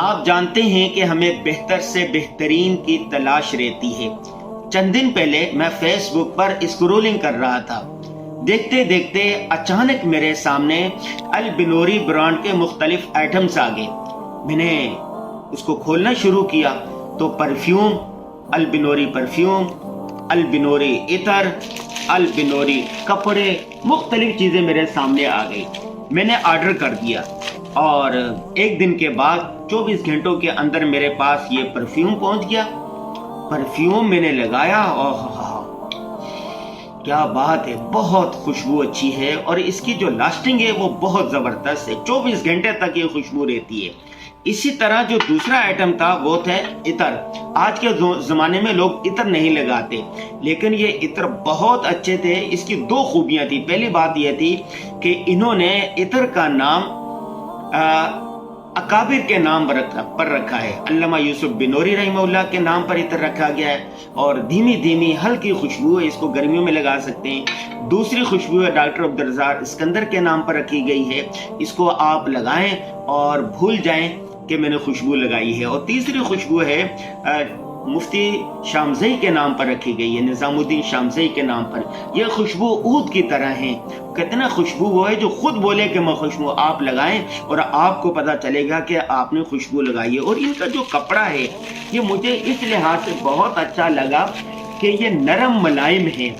آپ جانتے ہیں کہ ہمیں بہتر سے بہترین کی تلاش رہتی ہے۔ چند دن پہلے میں فیس بک پر اسکرولنگ کر رہا تھا۔ دیکھتے دیکھتے اچانک میرے سامنے البنوری برانڈ کے مختلف آئٹمز آ گئے۔ میں نے اس کو کھولنا شروع کیا تو پرفیوم، البنوری پرفیوم، البنوری عطر، البنوری کپڑے، مختلف چیزیں میرے سامنے آ گئی۔ میں نے آرڈر کر دیا اور ایک دن کے بعد 24 گھنٹوں کے اندر میرے پاس یہ پرفیوم پہنچ گیا۔ پرفیوم میں نے لگایا اور کیا بات ہے، بہت خوشبو اچھی ہے اور اس کی جو لاسٹنگ ہے وہ بہت زبردست ہے، 24 گھنٹے تک یہ خوشبو رہتی ہے۔ اسی طرح جو دوسرا آئٹم تھا وہ تھا عطر۔ آج کے زمانے میں لوگ عطر نہیں لگاتے، لیکن یہ عطر بہت اچھے تھے۔ اس کی دو خوبیاں تھی۔ پہلی بات یہ تھی کہ انہوں نے عطر کا نام اکابر کے نام پر رکھا ہے۔ علامہ یوسف بنوری رحمہ اللہ کے نام پر عطر رکھا گیا ہے اور دھیمی دھیمی ہلکی خوشبو ہے، اس کو گرمیوں میں لگا سکتے ہیں۔ دوسری خوشبو ہے ڈاکٹر عبدالرزاق اسکندر کے نام پر رکھی گئی ہے، اس کو آپ لگائیں اور بھول جائیں کہ میں نے خوشبو لگائی ہے۔ اور تیسری خوشبو ہے مفتی شامزئی کے نام پر رکھی گئی ہے، نظام الدین شامزئی کے نام پر۔ یہ خوشبو عود کی طرح ہے، کتنا خوشبو وہ ہے جو خود بولے کہ میں خوشبو، آپ لگائیں اور آپ کو پتا چلے گا کہ آپ نے خوشبو لگائی ہے۔ اور ان کا جو کپڑا ہے یہ مجھے اس لحاظ سے بہت اچھا لگا کہ یہ نرم ملائم ہے،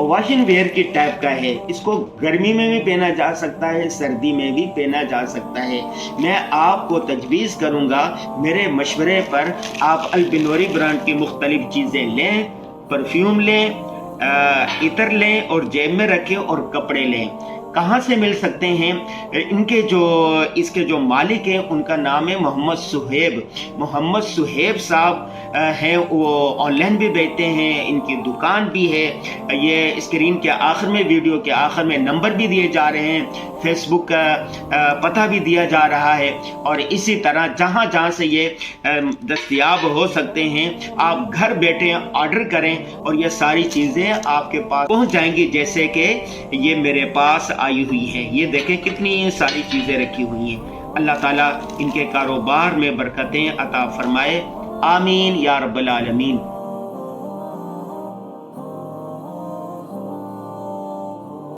واشنگ ویئر کی ٹائپ کا ہے۔ اس کو گرمی میں بھی پہنا جا سکتا ہے، سردی میں بھی پہنا جا سکتا ہے۔ میں آپ کو تجویز کروں گا، میرے مشورے پر آپ البنوری برانڈ کی مختلف چیزیں لیں، پرفیوم لیں، عطر لیں اور جیب میں رکھیں اور کپڑے لیں۔ کہاں سے مل سکتے ہیں؟ اس کے جو مالک ہیں ان کا نام ہے محمد صہیب۔ محمد صہیب صاحب ہیں، وہ آن لائن بھی بیچتے ہیں، ان کی دکان بھی ہے۔ یہ اسکرین کے آخر میں، ویڈیو کے آخر میں نمبر بھی دیے جا رہے ہیں، فیس بک کا پتہ بھی دیا جا رہا ہے، اور اسی طرح جہاں جہاں سے یہ دستیاب ہو سکتے ہیں آپ گھر بیٹھے آرڈر کریں اور یہ ساری چیزیں آپ کے پاس پہنچ جائیں گی۔ جیسے کہ یہ میرے پاس آئی ہوئی ہے، یہ دیکھیں کتنی ساری چیزیں رکھی ہوئی ہیں۔ اللہ تعالیٰ ان کے کاروبار میں برکتیں عطا فرمائے، آمین یا رب العالمین۔